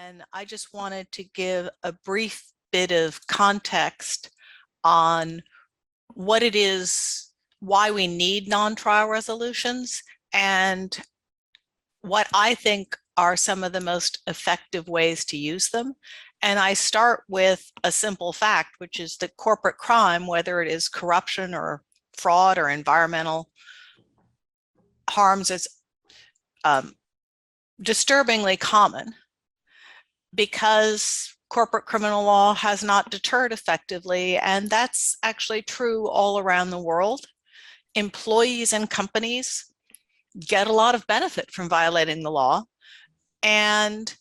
And I just wanted to give a brief bit of context on what it is, why we need non-trial resolutions, and what I think are some of the most effective ways to use them. And I start with a simple fact, which is that corporate crime, whether it is corruption or fraud or environmental harms, is disturbingly common because corporate criminal law has not deterred effectively. And that's actually true all around the world. Employees and companies get a lot of benefit from violating the law, and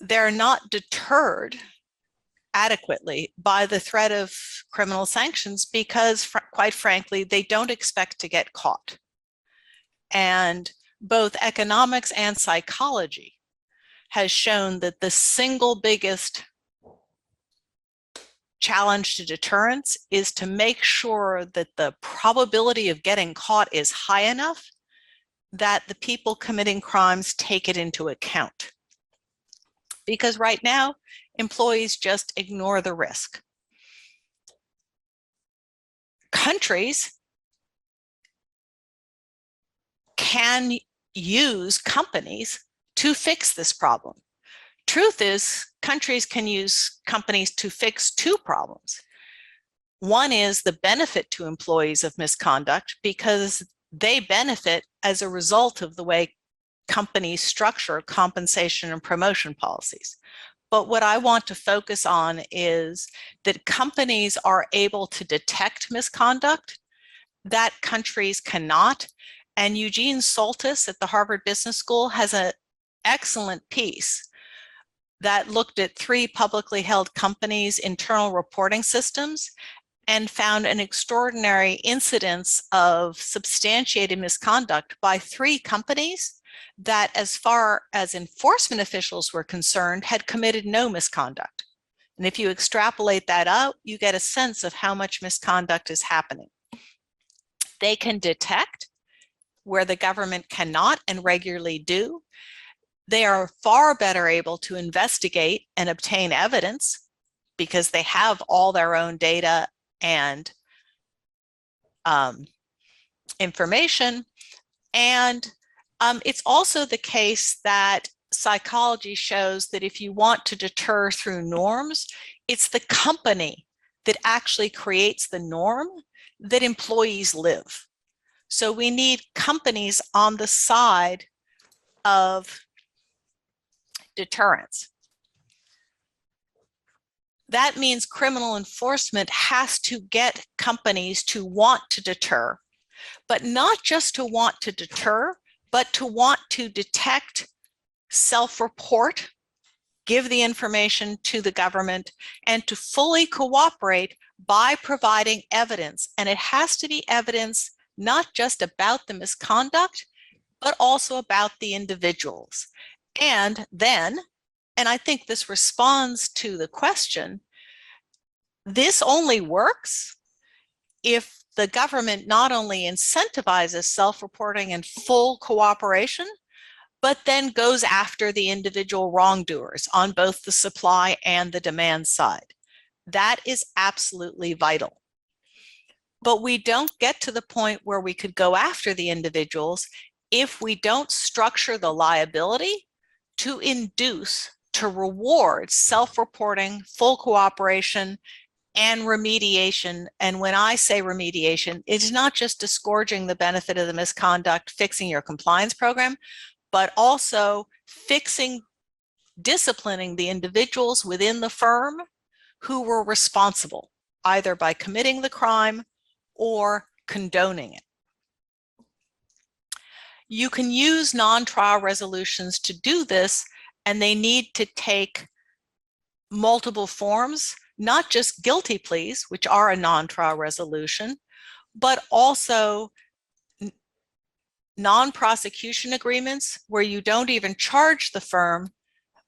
they're not deterred adequately by the threat of criminal sanctions because, quite frankly, they don't expect to get caught. And both economics and psychology has shown that the single biggest challenge to deterrence is to make sure that the probability of getting caught is high enough that the people committing crimes take it into account. Because right now, employees just ignore the risk. Countries can use companies to fix this problem. Truth is, countries can use companies to fix two problems. One is the benefit to employees of misconduct because they benefit as a result of the way companies structure compensation and promotion policies. But what I want to focus on is that companies are able to detect misconduct that countries cannot. And Eugene Soltis at the Harvard Business School has an excellent piece that looked at 3 publicly held companies' internal reporting systems and found an extraordinary incidence of substantiated misconduct by 3 companies that, as far as enforcement officials were concerned, had committed no misconduct. And if you extrapolate that out, you get a sense of how much misconduct is happening. They can detect where the government cannot and regularly do. They are far better able to investigate and obtain evidence because they have all their own data and information. And it's also the case that psychology shows that if you want to deter through norms, it's the company that actually creates the norm that employees live. So we need companies on the side of deterrence. That means criminal enforcement has to get companies to want to deter, but not just to want to deter, but to want to detect, self-report, give the information to the government, and to fully cooperate by providing evidence. And it has to be evidence not just about the misconduct, but also about the individuals. And then, and I think this responds to the question, this only works if the government not only incentivizes self-reporting and full cooperation, but then goes after the individual wrongdoers on both the supply and the demand side. That is absolutely vital. But we don't get to the point where we could go after the individuals if we don't structure the liability to induce, to reward self-reporting, full cooperation, and remediation. And when I say remediation, it's not just disgorging the benefit of the misconduct, fixing your compliance program, but also fixing, disciplining the individuals within the firm who were responsible, either by committing the crime or condoning it. You can use non-trial resolutions to do this, and they need to take multiple forms, not just guilty pleas, which are a non-trial resolution, but also non-prosecution agreements where you don't even charge the firm,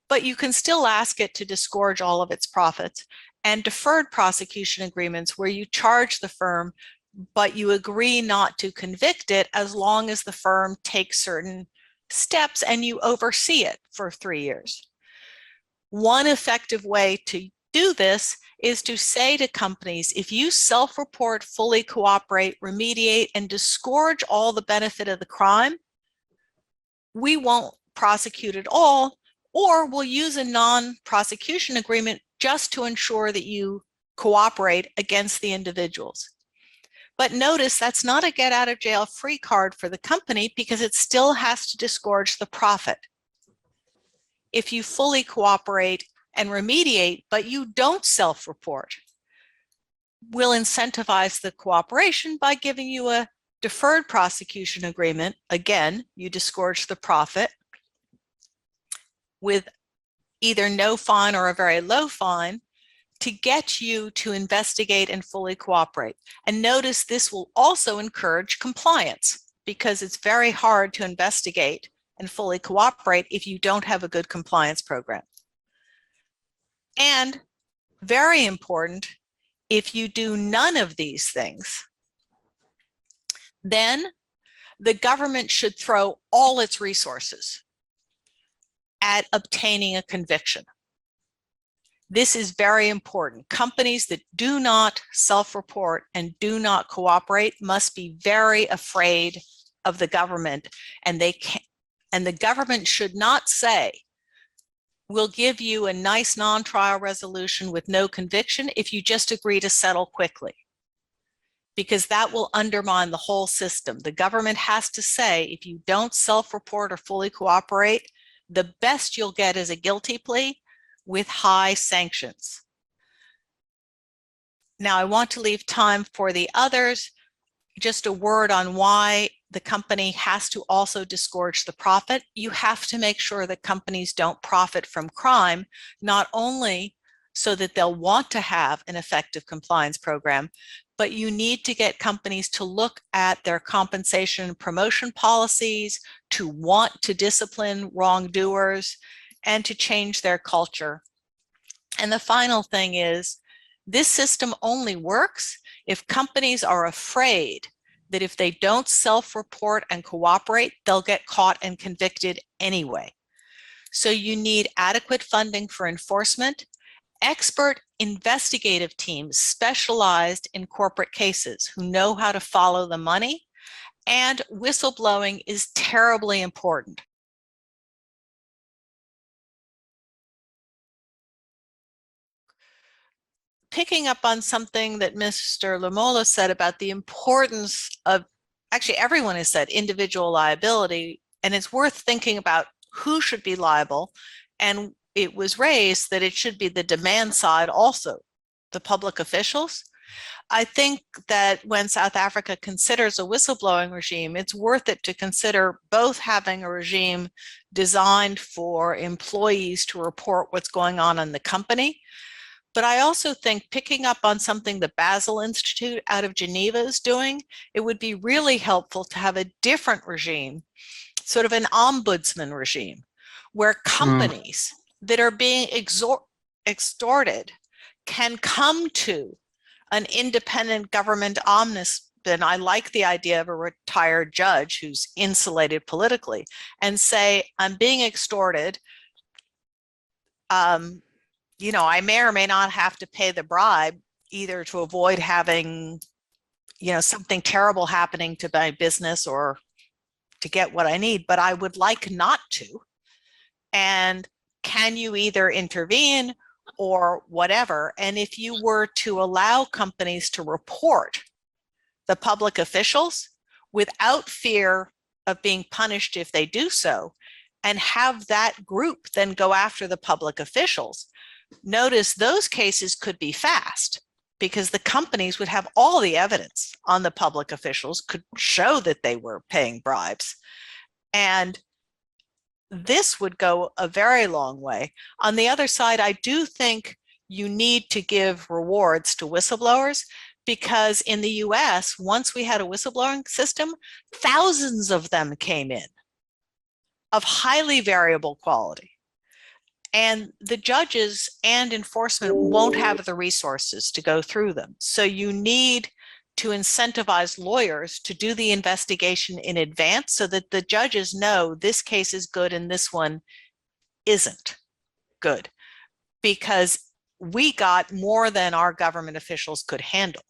but you can still ask it to disgorge all of its profits, and deferred prosecution agreements where you charge the firm, but you agree not to convict it as long as the firm takes certain steps and you oversee it for 3 years. One effective way to do this is to say to companies, if you self-report, fully cooperate, remediate, and disgorge all the benefit of the crime, we won't prosecute at all, or we'll use a non-prosecution agreement just to ensure that you cooperate against the individuals. But notice that's not a get out of jail free card for the company because it still has to disgorge the profit. If you fully cooperate and remediate, but you don't self-report, we'll incentivize the cooperation by giving you a deferred prosecution agreement. Again, you disgorge the profit with either no fine or a very low fine to get you to investigate and fully cooperate. And notice this will also encourage compliance because it's very hard to investigate and fully cooperate if you don't have a good compliance program. And very important, if you do none of these things, then the government should throw all its resources at obtaining a conviction. This is very important. Companies that do not self-report and do not cooperate must be very afraid of the government, and the government should not say, we'll give you a nice non-trial resolution with no conviction if you just agree to settle quickly, because that will undermine the whole system. The government has to say, if you don't self-report or fully cooperate, the best you'll get is a guilty plea with high sanctions. Now, I want to leave time for the others. Just a word on why the company has to also disgorge the profit. You have to make sure that companies don't profit from crime, not only so that they'll want to have an effective compliance program, but you need to get companies to look at their compensation and promotion policies, to want to discipline wrongdoers, and to change their culture. And the final thing is, this system only works if companies are afraid that if they don't self-report and cooperate, they'll get caught and convicted anyway. So you need adequate funding for enforcement, expert investigative teams specialized in corporate cases who know how to follow the money, and whistleblowing is terribly important. Picking up on something that Mr. Lamola said about the importance of, actually everyone has said, individual liability, and it's worth thinking about who should be liable. And it was raised that it should be the demand side also, the public officials. I think that when South Africa considers a whistleblowing regime, it's worth it to consider both having a regime designed for employees to report what's going on in the company. But I also think, picking up on something the Basel Institute out of Geneva is doing, it would be really helpful to have a different regime, sort of an ombudsman regime, where companies that are being extorted can come to an independent government ombudsman. I like the idea of a retired judge who's insulated politically, and say, I'm being extorted. You know, I may or may not have to pay the bribe, either to avoid having, you know, something terrible happening to my business or to get what I need, but I would like not to. And can you either intervene or whatever? And if you were to allow companies to report the public officials without fear of being punished if they do so, and have that group then go after the public officials, notice those cases could be fast because the companies would have all the evidence on the public officials, could show that they were paying bribes. And this would go a very long way. On the other side, I do think you need to give rewards to whistleblowers, because in the US, once we had a whistleblowing system, thousands of them came in of highly variable quality. And the judges and enforcement won't have the resources to go through them. So you need to incentivize lawyers to do the investigation in advance so that the judges know this case is good and this one isn't good. because we got more than our government officials could handle.